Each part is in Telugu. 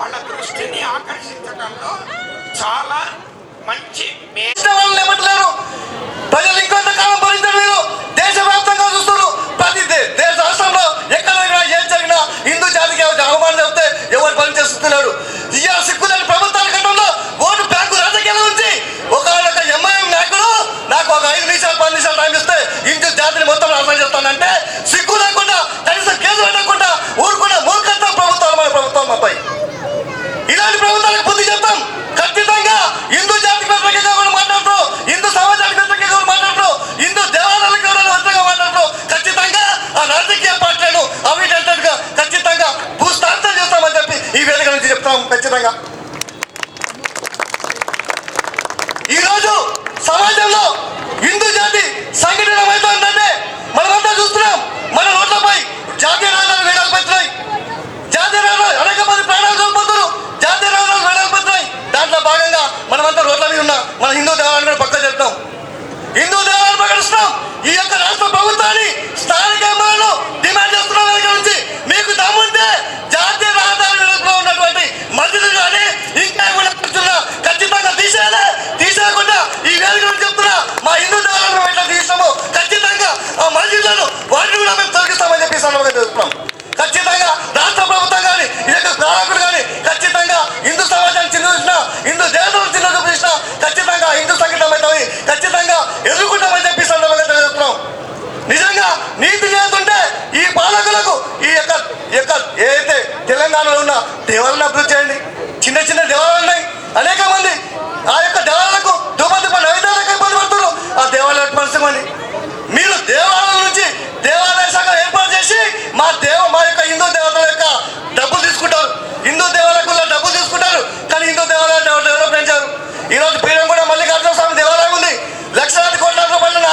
వాళ్ళ దృష్టిని ఆకర్షించడంలో చాలా మంచి ఏమంటలేరు. ప్రజలు ఇంకొంతకాలం భరించలేరు. దేశవ్యాప్తంగా చూస్తున్నారు. ప్రతి దేశ రాష్ట్రంలో ఎక్కడ ఏం జరిగినా హిందూ జాతికి అవమానం చెప్తే ఎవరు భరించేస్తున్నాడు. ఇవాళ సిక్కులేని ప్రభుత్వాల గతంలో ఓటు బ్యాంకు రాజకీయాల నుంచి ఒక ఎంఐఎం నాయకుడు నాకు ఒక 5 నిమిషాలు 10 నిమిషాలు టైం ఇస్తే హిందూ జాతిని మొత్తం నాశనం చేస్తానంటే సిగ్గు లేకుండా కనీసం కేసులు పెట్టకుండా ఊరుకున్న మూర్ఖత్వం ప్రభుత్వాలు మన ప్రభుత్వం మాపై. ఇలాంటి ప్రభుత్వాలకు బుద్ధి చెప్తాం. ఖచ్చితంగా హిందూ జాతికి వ్యతిరేకంగా కూడా మాట్లాడుతూ, హిందూ సమాజానికి వ్యతిరేకంగా కూడా మాట్లాడుతూ, హిందూ దేవాలయాలకు వ్యతిరేకంగా మాట్లాడుతూ ఖచ్చితంగా ఆ రాజకీయ పార్టీలను అవిటెంటెడ్గా ఖచ్చితంగా భూస్థాపితం చేస్తామని చెప్పి ఈ వేదిక నుంచి చెప్తాం. ఖచ్చితంగా ఈరోజు సమాజంలో హిందూ జాతి సంఘటనమవుతుందంటే మనమంతా చూస్తున్నాం. మన రోడ్లపై జాతీయ రహదారులు వేలాలు పెడుతున్నాయి. జాతీయ రహదారులు అనేక మంది ప్రాణాలు కోల్పోతున్నారు. జాతీయ రహదారులు వేలాలు పెడుతున్నాయి. దాంట్లో భాగంగా మనమంతా రోడ్ల మీద ఉన్న మన హిందూ దేవాలయాన్ని కూడా పక్క చెప్తాం. హిందూ దేవాలయాన్ని ప్రకటిస్తున్నాం. ఈ యొక్క రాష్ట్ర ప్రభుత్వాన్ని స్థానిక ఎమ్మెల్యేలు డిమాండ్ చేస్తున్నాం. వేదిక నుంచి మీకు దమ్ముంటే జాతీయ రహదారి వెలుగులో ఉన్నటువంటి మసీదులు కానీ ఇంకా ఏమైనా ఖచ్చితంగా తీసేయకుండా ఈ వేదిక నుంచి చెప్తున్నా మా హిందూ దేవాలయాలను ఎట్లా తీసినామో ఖచ్చితంగా ఆ మసీదులను వాటిని కూడా మేము తొలగిస్తామని చెప్పి సందర్భంగా చెప్తున్నాం. ఖచ్చితంగా రాష్ట్ర ప్రభుత్వం కానీ ఈ యొక్క పాలకులు కానీ ఖచ్చితంగా హిందూ సమాజాన్ని చిన్న చూసినా, హిందూ దేవతలు చిన్న చూపించినా ఖచ్చితంగా హిందూ సంఘటన అవుతుంది. ఖచ్చితంగా ఎదుర్కొంటామని చెప్పి సందర్భంగా తెలియజేస్తున్నాం. నిజంగా నీతి చేస్తుంటే ఈ పాలకులకు ఈ యొక్క ఏదైతే తెలంగాణలో ఉన్న దేవాలయాన్ని అభివృద్ధి చేయండి. చిన్న చిన్న దేవాలయాలు ఉన్నాయి. అనేక మంది ఆ యొక్క దేవాలయాలకు దుప నైవేద్యాలకు ఇబ్బంది పడుతున్నారు. ఆ దేవాలయాలకు మనసుకోండి. మీరు దేవాలయాల నుంచి దేవాలయ శాఖ ఏర్పాటు చేసి మా యొక్క హిందూ దేవతల యొక్క డబ్బులు తీసుకుంటారు. హిందూ దేవాలయాల్లో డబ్బులు తీసుకుంటారు. కానీ హిందూ దేవాలయాలు డెవలప్ చేశారు. ఈరోజు పీరం కూడా మల్లికార్జున స్వామి దేవాలయం ఉంది. లక్షలాది కోట్ల రూపాయల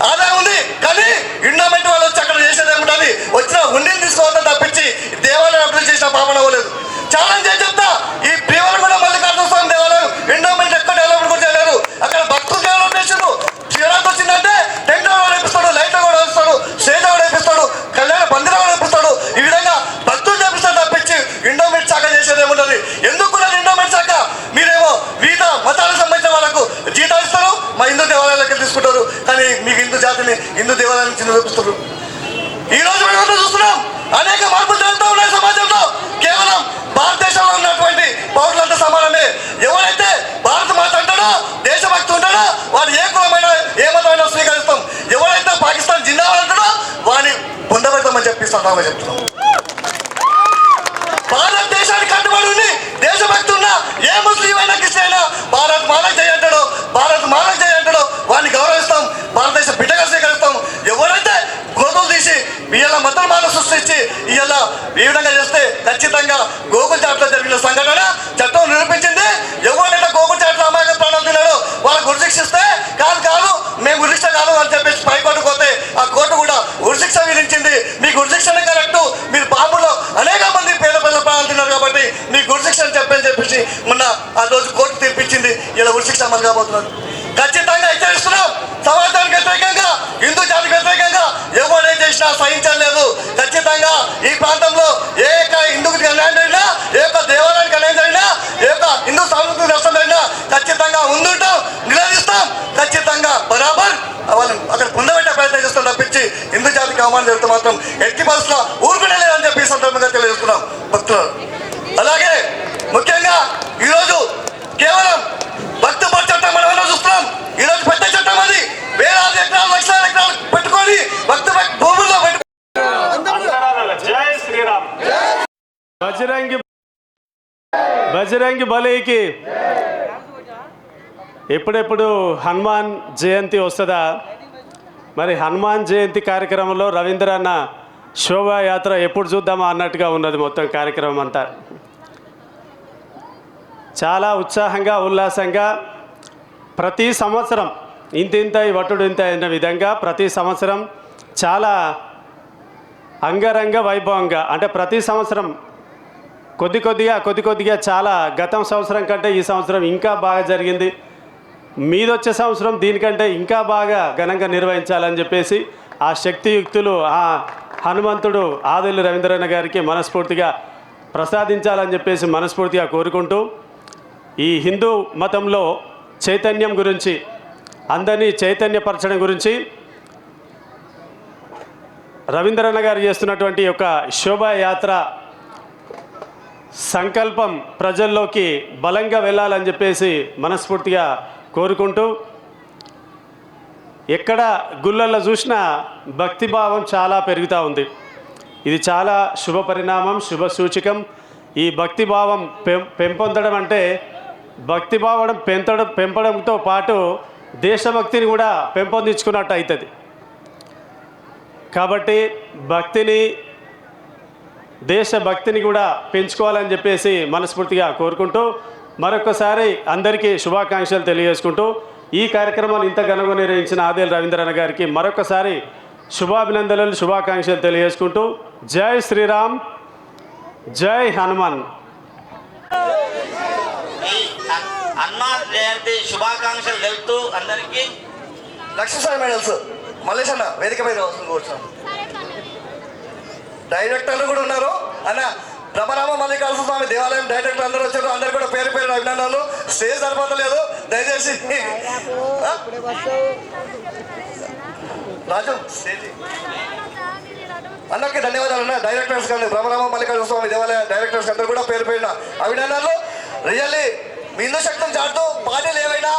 ఆదాయం ఉంది. కానీ ఎండోమెంట్ వాళ్ళు వచ్చి అక్కడ చేసేది ఏముంటుంది? వచ్చిన ఉండిని తీసుకోవద్దని తప్పించి దేవాలయం అభివృద్ధి చేసిన పాపన అవ్వలేదు. ఛాలెంజ్ చేసి చెప్తా, ఈ ప్రియవరం కూడా మల్లికార్జున స్వామి దేవాలయం ఎండోమెంట్ ఎక్కడ డెవలప్మెంట్ కూడా చేయలేదు. అక్కడ భక్తులు డెవలప్ చేసారు. శివరాత్రి వచ్చిందంటే టెంట్ కూడా వేపిస్తాడు, లైట్ కూడా వేపిస్తాడు, స్టేజ్ కూడా వేపిస్తాడు, కళ్యాణ పందిర కూడా వేపిస్తాడు. ఈ విధంగా భక్తులు చేపిస్తాడు తప్పించి ఎండోమెంట్ శాఖ చేసేది ఏముంటుంది? ఎందుకు ఎండోమెంట్ శాఖ? మీరేమో వివిధ మతాలకు సంబంధించిన వాళ్ళకు జీతాలు ఇస్తారు, మా హిందూ దేవాలయాలకి తీసుకుంటారు. కానీ మీకు హిందూ జాతిని హిందూ దేవాలయాన్ని చిన్న చూపిస్తారు. ఈ రోజు మనం చూస్తున్నాం అనేక మార్పులు జరుగుతూ ఉన్నాయి సమాజంలో. కేవలం భారతదేశంలో ఉన్నటువంటి పౌరులంతా సమానమే. ఎవరైతే భారత మాత అంటాడో, దేశభక్తి ఉంటాడో వాడు ఏ కులమైన ఏ మతమైనా స్వీకరిస్తాం. ఎవరైతే పాకిస్తాన్ జిందాబాద్ అంటాడో వాడిని పొందబెడతామని చెప్తున్నాం. భారతదేశానికి కట్టుబడి ఉండి దేశభక్తి ఉన్న ఏ ముస్లిం అయినా క్రిస్టియన్ అయినా భారత్ మాలకు చేయి అంటాడో, భారత్ మాలకు చేయి అంటాడో వాడిని గౌరవిస్తాం. భారతదేశ బిడ్డగా స్వీకరిస్తాం. ఎవరైతే గోతులు తీసి వీళ్ళ మతమాన సృష్టించి ఇలా ఈ విధంగా చేస్తే ఖచ్చితంగా గోకుల చాట్లో జరిగిన సంఘటన చట్టం నిరూపించింది. ఎవరైతే గోకుల చాట్లో అమాయక ప్రాణాలు తిన్నాడో వాళ్ళకు ఉరిశిక్షిస్తే కాదు మేము ఉరిశిక్ష కాదు అని చెప్పేసి పైకోర్టుకు పోతే ఆ కోర్టు కూడా ఉరిశిక్ష విధించింది. మీకు ఉరిశిక్షణ కరెక్ట్, మీరు బాంబులో అనేక మంది పేద ప్రజల ప్రాణాలు తిన్నారు కాబట్టి మీకు ఉరిశిక్ష అని చెప్పేసి మొన్న ఆ రోజు కోర్టు తీర్పిచ్చింది. ఇలా ఉరిశిక్ష అమలు కాబోతున్నారు. ఖచ్చితంగా హెచ్చరిస్తున్నాం. సమాజానికి వ్యతిరేకంగా, హిందూ జాతికి వ్యతిరేకంగా ఎవరేం చేసినా సహించలేదు. ఖచ్చితంగా ఈ ప్రాంతంలో ఏ యొక్క హిందూకి అన్యాయం జరిగినా, ఏ యొక్క దేవాలయానికి అన్యాయం జరిగినా, ఏ యొక్క హిందూ సంస్కృతికి నష్టం జరిగినా ఖచ్చితంగా ముందుంటాం, నిలదీస్తాం. ఖచ్చితంగా బరాబర్ వాళ్ళని అక్కడ పొందబెట్టే ప్రయత్నం చేస్తాం తప్పించి హిందూ జాతికి అవమానం జరుగుతూ మాత్రం ఎట్టి పరిస్థితుల్లో ఊరుకునే లేదని చెప్పి ఈ సందర్భంగా తెలియజేస్తున్నాం భక్తులు. అలాగే ముఖ్యంగా ఈరోజు కేవలం భక్తు చట్టం మనం చూస్తున్నాం. ఈరోజు పెద్ద చట్టం అది. వేలాది ఎకరాలు, లక్షల ఎకరాలు పెట్టుకొని భక్తు భూముల్లో బజరంగి బలికి ఎప్పుడెప్పుడు హనుమాన్ జయంతి వస్తుందా? మరి హనుమాన్ జయంతి కార్యక్రమంలో రవీంద్ర అన్న శోభాయాత్ర ఎప్పుడు చూద్దామా అన్నట్టుగా ఉన్నది మొత్తం కార్యక్రమం అంతా. చాలా ఉత్సాహంగా ఉల్లాసంగా ప్రతి సంవత్సరం ఇంత వటుడు ఇంత అయిన విధంగా ప్రతి సంవత్సరం చాలా అంగరంగ వైభవంగా, అంటే ప్రతి సంవత్సరం కొద్దిగా చాలా గతం సంవత్సరం కంటే ఈ సంవత్సరం ఇంకా బాగా జరిగింది. మీదొచ్చే సంవత్సరం దీనికంటే ఇంకా బాగా ఘనంగా నిర్వహించాలని చెప్పేసి ఆ శక్తియుక్తులు ఆ హనుమంతుడు ఆదిల్లి రవీంద్రన్న గారికి మనస్ఫూర్తిగా ప్రసాదించాలని చెప్పేసి మనస్ఫూర్తిగా కోరుకుంటూ ఈ హిందూ మతంలో చైతన్యం గురించి, అందరినీ చైతన్యపరచడం గురించి రవీంద్రన్న గారు చేస్తున్నటువంటి యొక్క శోభాయాత్ర సంకల్పం ప్రజల్లోకి బలంగా వెళ్ళాలని చెప్పేసి మనస్ఫూర్తిగా కోరుకుంటూ, ఎక్కడ గుళ్ళల్లో చూసినా భక్తిభావం చాలా పెరుగుతూ ఉంది. ఇది చాలా శుభ పరిణామం, శుభ సూచకం. ఈ భక్తిభావం పెంపొందడం అంటే భక్తిభావం పెంపడంతో పాటు దేశభక్తిని కూడా పెంపొందించుకున్నట్టు అవుతుంది. కాబట్టి భక్తిని, దేశభక్తిని కూడా పెంచుకోవాలని చెప్పేసి మనస్ఫూర్తిగా కోరుకుంటూ, మరొకసారి అందరికీ శుభాకాంక్షలు తెలియజేసుకుంటూ, ఈ కార్యక్రమాన్ని ఇంత ఘనంగా నిర్వహించిన ఆదేల్ రవీంద్రన్న గారికి మరొకసారి శుభాభినందనలు, శుభాకాంక్షలు తెలియజేసుకుంటూ, జై శ్రీరామ్, జై హనుమాన్. హనుమాన్ జయంతి శుభాకాంక్షలు తెలుపుతూ అందరికీ లక్ష్మీసాయి మెడల్స్ మల్లేష్ అన్న వేదిక మీద కూర్చోండి. డైరెక్టర్లు కూడా ఉన్నారు అన్న. రమరామ మల్లికార్జున స్వామి దేవాలయం డైరెక్టర్ అందరూ వచ్చారు. అందరు కూడా పేరు పేరు అభినందనలు. స్టేజ్ సరిపోతలేదు, దయచేసి రాజు స్టేజ్ అందరికీ ధన్యవాదాలు అన్న. డైరెక్టర్స్ కానీ రమరామ మల్లికార్జున స్వామి దేవాలయ డైరెక్టర్స్ అందరూ కూడా పేరు పేరున అభినందనలు. రియల్లీ మీ హిందూ శక్తిని చాటుతూ పార్టీలు ఏమైనా,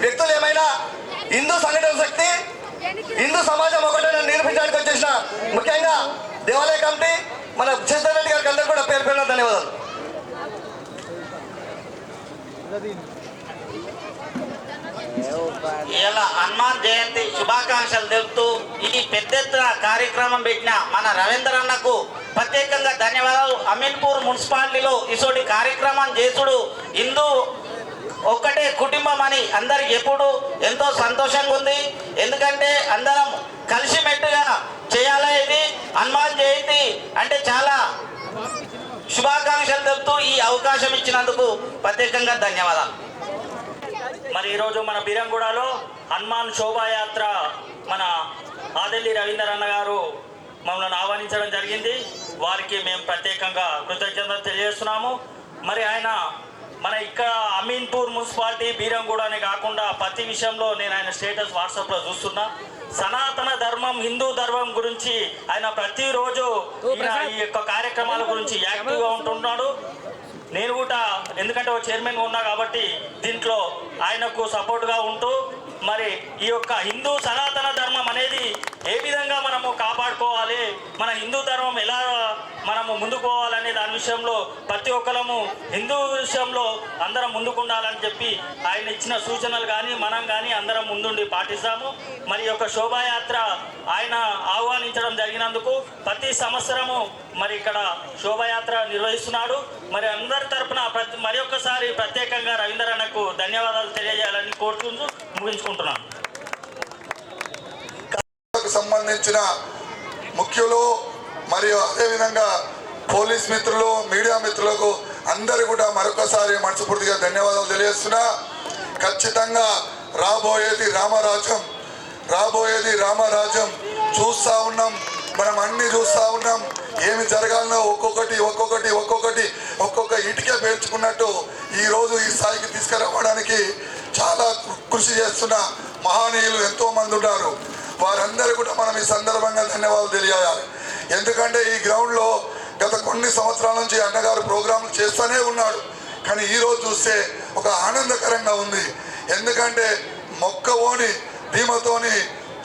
వ్యక్తులు ఏమైనా, హిందూ సంఘటన శక్తి, హిందూ సమాజం ఒకటే నిరూపించడానికి వచ్చేసిన ముఖ్యంగా దేవాలయ కమిటీ, మన శశిధర్ రెడ్డి గారికి అందరూ కూడా పేరు పేరున ధన్యవాదాలు. ఇలా హనుమాన్ జయంతి శుభాకాంక్షలు తెలుపుతూ ఈ పెద్ద ఎత్తున కార్యక్రమం పెట్టిన మన రవీంద్ర అన్నకు ప్రత్యేకంగా ధన్యవాదాలు. అమీన్పూర్ మున్సిపాలిటీలో ఇటువంటి కార్యక్రమం చేసుడు హిందూ ఒక్కటే కుటుంబం అని అందరికి ఎప్పుడు ఎంతో సంతోషంగా ఉంది. ఎందుకంటే అందరం కలిసిమెట్టుగా చేయాలి. ఇది హనుమాన్ జయంతి అంటే చాలా శుభాకాంక్షలు తెలుపుతూ ఈ అవకాశం ఇచ్చినందుకు ప్రత్యేకంగా ధన్యవాదాలు. మరి ఈరోజు మన బీరంగూడలో హనుమాన్ శోభాయాత్ర మన ఆదెల్లి రవీంద్ర అన్న గారు మమ్మల్ని ఆహ్వానించడం జరిగింది. వారికి మేము ప్రత్యేకంగా కృతజ్ఞతలు తెలియజేస్తున్నాము. మరి ఆయన మన ఇక్కడ అమీన్పూర్ మున్సిపాలిటీ బీరంగూడనే కాకుండా ప్రతి విషయంలో నేను ఆయన స్టేటస్ వాట్సాప్లో చూస్తున్నా. సనాతన ధర్మం, హిందూ ధర్మం గురించి ఆయన ప్రతిరోజు ఈ యొక్క కార్యక్రమాల గురించి యాక్టివ్గా ఉంటున్నాడు. నేను కూడా ఎందుకంటే ఒక చైర్మన్గా ఉన్నా కాబట్టి దీంట్లో ఆయనకు సపోర్ట్గా ఉంటూ మరి ఈ యొక్క హిందూ సనాతన ధర్మం అనేది ఏ విధంగా మనము కాపాడుకోవాలి, మన హిందూ ధర్మం ఎలా మనము ముందుకు పోవాలనే దాని విషయంలో ప్రతి ఒక్కరము హిందూ విషయంలో అందరం ముందుకుండాలని చెప్పి ఆయన ఇచ్చిన సూచనలు కానీ మనం కానీ అందరం ముందుండి పాటిస్తాము. మరి యొక్క శోభాయాత్ర ఆయన ఆహ్వానించడం జరిగినందుకు ప్రతి సంవత్సరము మరి ఇక్కడ శోభాయాత్ర నిర్వహిస్తున్నాడు. మరి అందరి తరపున మరి ఒక్కసారి ప్రత్యేకంగా రవీంద్ర అన్నకు ధన్యవాదాలు తెలియజేయాలని కోరుకుంటూ ముగించుకుంటున్నాను. సంబంధించిన ముఖ్యులు మరియు అదేవిధంగా పోలీస్ మిత్రులు, మీడియా మిత్రులకు అందరూ కూడా మరొకసారి మనస్ఫూర్తిగా ధన్యవాదాలు తెలియజేస్తున్నా. ఖచ్చితంగా రాబోయేది రామరాజ్యం చూస్తూ ఉన్నాం, మనం అన్ని చూస్తూ ఉన్నాం. ఏమి జరగాలనో ఒక్కొక్క ఇటుకే పేర్చుకున్నట్టు ఈరోజు ఈ స్థాయికి తీసుకురావడానికి చాలా కృషి చేస్తున్న మహనీయులు ఎంతోమంది ఉన్నారు. వారందరూ కూడా మనం ఈ సందర్భంగా ధన్యవాదాలు తెలియాలి. ఎందుకంటే ఈ గ్రౌండ్లో గత కొన్ని సంవత్సరాల నుంచి అన్నగారు ప్రోగ్రాంలు చేస్తూనే ఉన్నాడు. కానీ ఈరోజు చూస్తే ఒక ఆనందకరంగా ఉంది. ఎందుకంటే మొక్కవోని ధీమతోని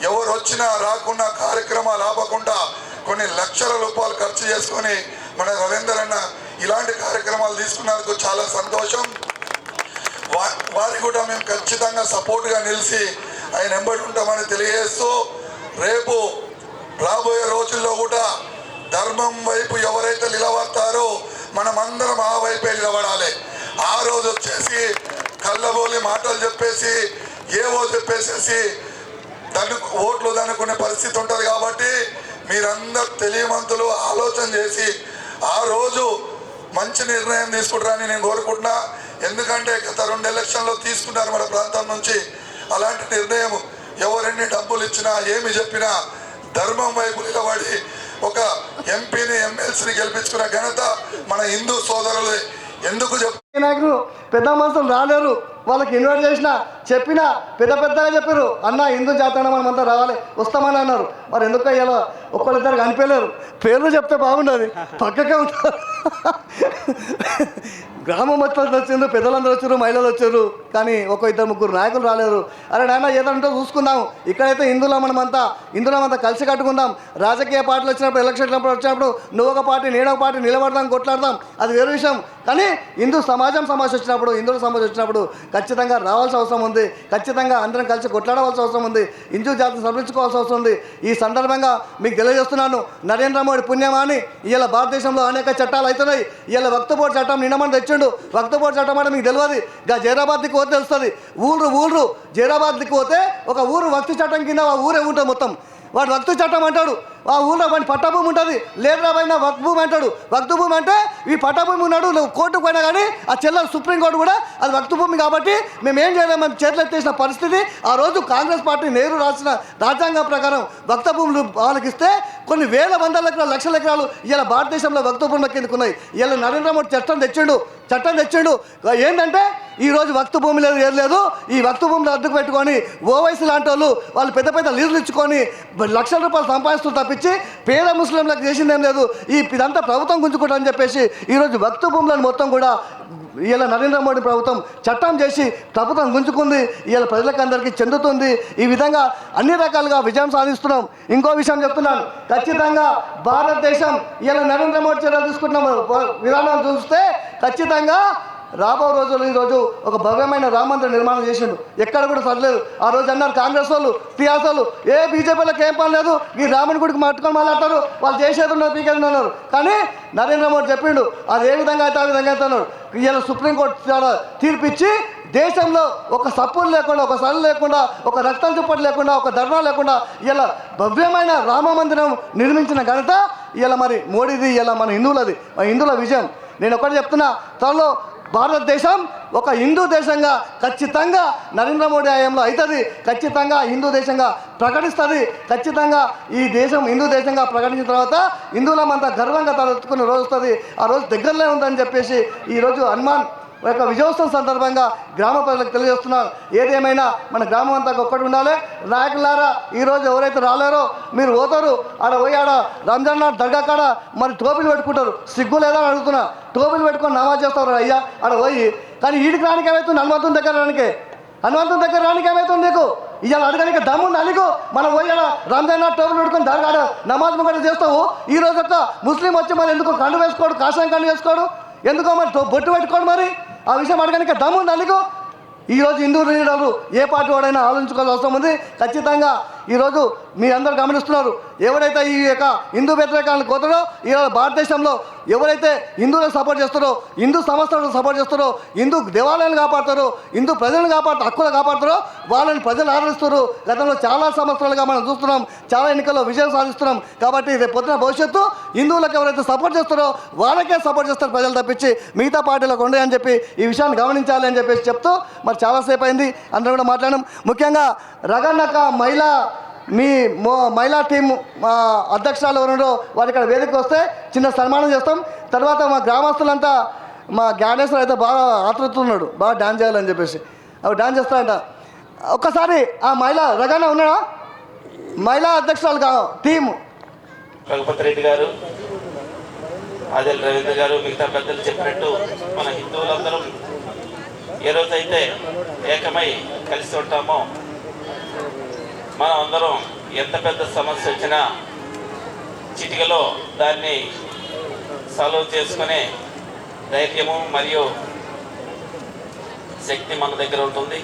ఎవరు వచ్చినా రాకున్నా కార్యక్రమాలు ఆపకుండా కొన్ని లక్షల రూపాయలు ఖర్చు చేసుకొని మన రవీంద్ర అన్న ఇలాంటి కార్యక్రమాలు తీసుకున్నందుకు చాలా సంతోషం. వారికి కూడా మేము ఖచ్చితంగా సపోర్ట్గా నిలిచి ఆయన ఎంబడి ఉంటామని తెలియజేస్తూ, రేపు రాబోయే రోజుల్లో కూడా ధర్మం వైపు ఎవరైతే నిలబడతారో మనమందరం ఆ వైపే నిలబడాలి. ఆ రోజు వచ్చేసి కళ్ళబోలి మాటలు చెప్పేసి చెప్పేసేసి ఓట్లు దనుకునే పరిస్థితి ఉంటుంది. కాబట్టి మీరందరూ తెలియమంతులు ఆలోచన చేసి ఆ రోజు మంచి నిర్ణయం తీసుకుంటారని నేను కోరుకుంటున్నా. ఎందుకంటే గత 2 ఎలక్షన్లో తీసుకున్నారు మన ప్రాంతం నుంచి. అలాంటి నిర్ణయం ఎవరెన్ని డబ్బులు ఇచ్చినా ఏమి చెప్పినా ధర్మం వైపు నిలబడి ఒక ఎంపీని ఎమ్మెల్సీని గెలిపించుకున్న ఘనత మన హిందూ సోదరులే. ఎందుకు నాయకులు పెద్ద మనుషులు రాలేరు, వాళ్ళకి ఇన్వైట్ చేసినా చెప్పినా పెద్దగా చెప్పారు, అన్న హిందూ జాతర మనమంతా రావాలి వస్తామని అన్నారు. మరి ఎందుకు అయ్యాలో ఒక్కళ్ళిద్దరు కనిపించలేరు. పేర్లు చెప్తే బాగుండదు, పక్కకే ఉంటారు. గ్రామం మొత్తం వచ్చిండ్రు, పెద్దలందరూ వచ్చారు, మహిళలు వచ్చారు, కానీ ఒక ఇద్దరు ముగ్గురు నాయకులు రాలేరు. అరే నాయన ఏదంటే చూసుకుందాం, ఇక్కడైతే హిందువులమంతా కలిసి కట్టుకుందాం. రాజకీయ పార్టీలు వచ్చినప్పుడు ఎలక్షన్ వచ్చినప్పుడు నువ్వు ఒక పార్టీ నేను ఒక పార్టీ నిలబడదాం, కొట్లాడదాం, అది వేరే విషయం. కానీ హిందూ సమాజం వచ్చినప్పుడు, హిందువుల సమాజం వచ్చినప్పుడు ఖచ్చితంగా రావాల్సిన అవసరం ఉంది. ఖచ్చితంగా అందరం కలిసి కొట్లాడవలసిన అవసరం ఉంది. హిందూ జాతిని సంరక్షించుకోవాల్సిన అవసరం ఉంది. ఈ సందర్భంగా మీకు తెలియజేస్తున్నాను, నరేంద్ర మోడీ పుణ్యమాని ఇవాళ భారతదేశంలో అనేక చట్టాలు అవుతున్నాయి. ఇవాళ వక్త్ బోర్డు చట్టం నిన్నమని తెచ్చిండు. వక్త్ బోర్డు చట్టం అంటే మీకు తెలియదు, ఇక జైరాబాద్ దిక్కు పోతే తెలుస్తుంది. ఊరు జైరాబాద్ దిక్కు పోతే ఒక ఊరు వక్త్ చట్టం కింద ఆ ఊరే ఉంటుంది మొత్తం. వాడు వక్తు చట్టం అంటాడు, ఆ ఊళ్ళో వాడి పట్టభూమి ఉంటుంది. లేదా పైన వక్త్ భూమి అంటాడు. వక్త్ భూమి అంటే ఈ పట్టభూమి ఉన్నాడు, నువ్వు కోర్టుకు పోయినా కానీ ఆ చెల్లెలు సుప్రీంకోర్టు కూడా అది వక్త్ భూమి కాబట్టి మేము ఏం చేయలేము, మేము చేతులు ఎత్తేసిన పరిస్థితి. ఆ రోజు కాంగ్రెస్ పార్టీ నెహ్రూ రాసిన రాజ్యాంగం ప్రకారం వక్త భూములు వాళ్ళకి ఇస్తే కొన్ని వేల వందల ఎకరాలు, లక్షల ఎకరాలు ఇలా భారతదేశంలో వక్త భూముల కిందకు ఉన్నాయి. ఇలా నరేంద్ర మోడీ చట్టం తెచ్చిండు. ఏంటంటే ఈరోజు వక్త భూమి లేదు, ఏది లేదు. ఈ వక్త భూమిని అడ్డుకు పెట్టుకొని ఓవైసీ లాంటి వాళ్ళు పెద్ద లీజులు ఇచ్చుకొని లక్షల రూపాయలు సంపాదిస్తూ తప్పించి పేద ముస్లింలకు చేసిందేం లేదు. ఇదంతా ప్రభుత్వం గుంజుకుంటారని చెప్పేసి ఈరోజు వక్త భూములను మొత్తం కూడా ఇలా నరేంద్ర మోడీ ప్రభుత్వం చట్టం చేసి ప్రభుత్వం గుంజుకుంది. ఇలా ప్రజలకు అందరికీ చెందుతుంది. ఈ విధంగా అన్ని రకాలుగా విజయం సాధిస్తున్నాం. ఇంకో విషయం చెప్తున్నాను, ఖచ్చితంగా భారతదేశం ఇలా నరేంద్ర మోడీ చర్యలు తీసుకుంటున్న విధానం చూస్తే ఖచ్చితంగా రాబో రోజులు ఈరోజు ఒక భవ్యమైన రామ మందిరం నిర్మాణం చేసిండు. ఎక్కడ కూడా సరలేదు. ఆ రోజు అన్నారు కాంగ్రెస్ వాళ్ళు, టీఆర్ఎస్ వాళ్ళు, ఏ బీజేపీలకు ఏం పని లేదు, ఈ రాముని గుడికి మట్టుకొని మాట్లాడతారు, వాళ్ళు చేసేది ఉన్నారు, పీకేది ఉన్నారు. కానీ నరేంద్ర మోడీ చెప్పిండు అది ఏ విధంగా అయితే ఆ విధంగా అయితే అన్నాడు. ఇలా సుప్రీంకోర్టు చాలా తీర్పిచ్చి దేశంలో ఒక సప్పులు లేకుండా, ఒక సలు లేకుండా, ఒక రక్తం చుప్పటి లేకుండా, ఒక ధర్నా లేకుండా ఇలా భవ్యమైన రామ మందిరం నిర్మించిన ఘనత ఇలా మరి మోడీది, ఇలా మన హిందువులది, మన హిందువుల విజయం. నేను ఒకటి చెప్తున్నా, త్వరలో భారతదేశం ఒక హిందూ దేశంగా ఖచ్చితంగా నరేంద్ర మోడీ హయాంలో అవుతుంది. ఖచ్చితంగా హిందూ దేశంగా ప్రకటిస్తుంది. ఖచ్చితంగా ఈ దేశం హిందూ దేశంగా ప్రకటించిన తర్వాత హిందువులమంతా గర్వంగా తలెత్తుకునే రోజు వస్తుంది. ఆ రోజు దగ్గరలో ఉందని చెప్పేసి ఈరోజు హనుమాన్ యొక్క విజయోత్సవం సందర్భంగా గ్రామ ప్రజలకు తెలియజేస్తున్నారు. ఏదేమైనా మన గ్రామం అంతా ఒక్కటి ఉండాలి. నాయకులారా, ఈరోజు ఎవరైతే రాలేరో మీరు పోతారు, ఆడ పోయి ఆడ రంజాన్ నాడు దర్గా కాడ మరి టోపీలు పెట్టుకుంటారు. సిగ్గు లేదా అని అడుగుతున్నా. టోపీలు పెట్టుకొని నమాజ్ చేస్తారు అయ్యా ఆడ పోయి. కానీ ఈడికి రానికి ఏమవుతుంది, హనుమంతుని దగ్గర రానికి ఏమవుతుంది నీకు? ఇవాళ అడగడానికి దమ్ముంది అలిగు. మనం పోయి ఆడ రంజాన్ నాడు టోపీలు పెట్టుకొని దర్గా ఆడ నమాజ్ ముగ్గడ చేస్తావు. ఈ రోజు ఒక ముస్లిం వచ్చి మరి ఎందుకు కండు వేసుకోడు, కాషాయం కండు వేసుకోడు, ఎందుకో మరి బొట్టు పెట్టుకోడు? మరి ఆ విషయం అడగడానికి దమ్ముంది అలిగు. ఈరోజు హిందూ లీడర్లు ఏ పార్టీ వాడైనా ఆలోచించుకోవాల్సిన అవసరం ఉంది. ఖచ్చితంగా ఈరోజు మీరందరూ గమనిస్తున్నారు, ఎవరైతే ఈ యొక్క హిందూ వ్యతిరేకాలను కోతారో, ఈరోజు భారతదేశంలో ఎవరైతే హిందువులకు సపోర్ట్ చేస్తారో, హిందూ సంస్థలకు సపోర్ట్ చేస్తారో, హిందూ దేవాలయాలను కాపాడుతారో, హిందూ ప్రజలను హక్కులు కాపాడుతారో వాళ్ళని ప్రజలు ఆదరిస్తారు. గతంలో చాలా సంవత్సరాలుగా మనం చూస్తున్నాం, చాలా ఎన్నికల్లో విజయం సాధిస్తున్నాం. కాబట్టి రేపు పొద్దున భవిష్యత్తు హిందువులకు ఎవరైతే సపోర్ట్ చేస్తారో వాళ్ళకే సపోర్ట్ చేస్తారు ప్రజలు తప్పించి మిగతా పార్టీలకు ఉండే అని చెప్పి ఈ విషయాన్ని గమనించాలి అని చెప్పేసి చెప్తూ మరి చాలాసేపు అయింది, అందరూ కూడా మాట్లాడడం. ముఖ్యంగా రగన్నక మహిళా టీం అధ్యక్షురాలు ఎవరున్నారో వారు ఇక్కడ వేదికకు వస్తే చిన్న సన్మానం చేస్తాం. తర్వాత మా గ్రామస్తులంతా మా జ్ఞానేశ్వర్ అయితే బాగా ఆతృతున్నాడు, బాగా డాన్స్ చేయాలని చెప్పేసి అవి డాన్స్ చేస్తారంట. ఒక్కసారి ఆ మహిళా రగన్న ఉన్నాడా, మహిళా అధ్యక్షురాలు టీం రఘుపతి రెడ్డి గారు, ఆదిల్ రవీంద్ర గారు, మిగతా పెద్దలు చెప్పినట్టు మన హిందువులందరం ఏ రోజైతే ఏకమై కలిసి ఉంటామో మనం అందరం ఎంత పెద్ద సమస్య వచ్చినా చిటికలో దాన్ని సాల్వ్ చేసుకునే ధైర్యము మరియు శక్తి మన దగ్గర ఉంటుంది.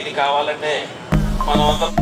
ఇది కావాలంటే మనం అందరం